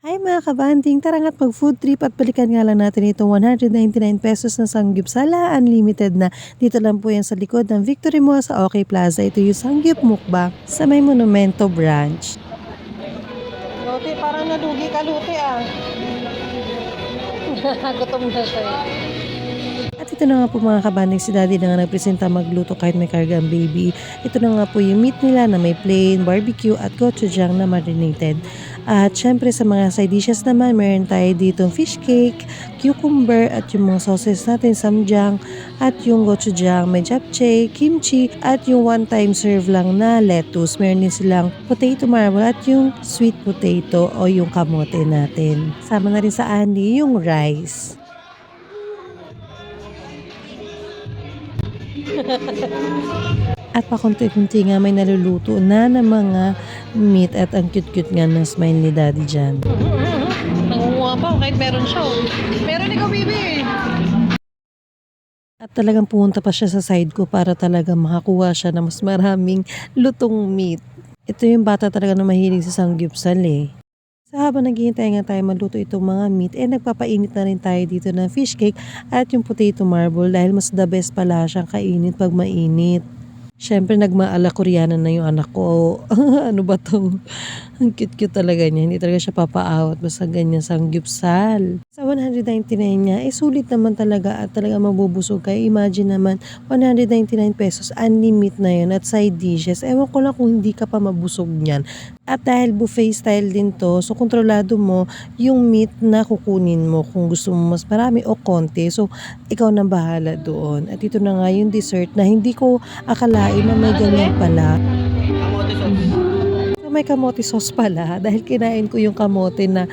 Ay mga kabanding, tara nga't mag-food trip at balikan nga lang natin itong 199 pesos na Samgyupsala Unlimited na. Dito lang po yan sa likod ng Victory Mall sa OK Plaza. Ito yung Samgyup Mukbang sa may Monumento branch. Lote, parang nalugi ka, Lote ah. Gutom na siya. At ito na nga po mga kabanding, si Daddy na nga nagpresenta magluto kahit may karga ang baby. Ito na nga po yung meat nila na may plain, barbecue at gochujang na marinated. At syempre sa mga side dishes naman, meron tayo ditong fish cake, cucumber at yung mga sauces natin, samjang at yung gochujang, may japchae, kimchi at yung one-time serve lang na lettuce. Meron din silang potato marble at yung sweet potato o yung kamote natin. Sama na rin sa ani yung rice. At pakunti-kunti nga may naluluto na ng mga meat at ang cute-cute nga ng smile ni Daddy dyan. Nangunguha pa kahit meron siya. Meron ikaw, baby. At talagang pumunta pa siya sa side ko para talaga makakuha siya ng mas maraming lutong meat. Ito yung bata talaga na mahilig sa samgyupsal eh. Sa habang naghihintay nga tayo magluto itong mga meat, nagpapainit na rin tayo dito ng fish cake at yung potato marble dahil mas the best pala siyang kainit pag mainit. Siyempre nagmaala Koreana na yung anak ko. Ano ba to? Ang cute-cute talaga niya. Hindi talaga siya papaawat basta ganyan samgyupsal. Sa 199 niya, sulit naman talaga at talaga mabubusog kayo. Imagine naman, 199 pesos, unlimited na yun at side dishes. Ewan ko lang kung hindi ka pa mabusog niyan. At dahil buffet style din to, so kontrolado mo yung meat na kukunin mo kung gusto mo mas marami o konti. So, ikaw nang bahala doon. At ito na nga yung dessert na hindi ko akalain na may ganyan pala. So, may kamote sauce pala dahil kinain ko yung kamote na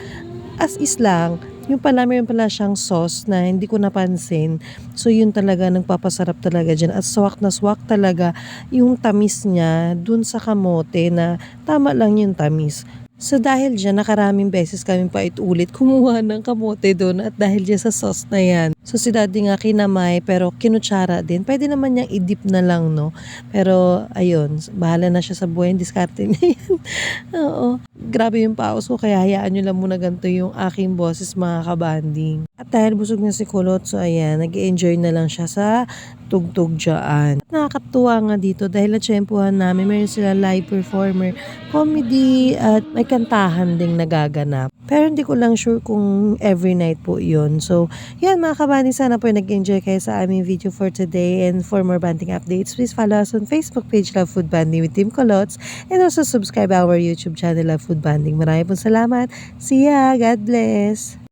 as is lang. Yung pala, mayroon pala siyang sauce na hindi ko napansin. So, yun talaga nagpapasarap talaga dyan. At swak na swak talaga yung tamis niya dun sa kamote na tama lang yung tamis. So, dahil dyan, nakaraming beses kami pa ulit kumuha ng kamote doon at dahil dyan sa sauce na yan. So, si Daddy nga kinamay pero kinutsara din. Pwede naman niyang i-dip na lang, no? Pero, ayun, bahala na siya sa buhay. Diskarte niya yan. Oo. Grabe yung paus ko kaya hayaan nyo lang muna ganito yung aking boses mga kabanding. At dahil busog na si Kulot, so ayan, nag-enjoy na lang siya sa tugtog dyan. Nakakatuwa nga dito dahil natsyempohan namin, meron sila live performer, comedy at may kantahan ding nagaganap. Pero hindi ko lang sure kung every night po yun. So, yan mga kabanding, sana po nag-enjoy kayo sa aming video for today. And for more banding updates, please follow us on Facebook page Love Food Banding with Team Colots. And also subscribe our YouTube channel Love Food Banding. Maraming po salamat. See ya! God bless!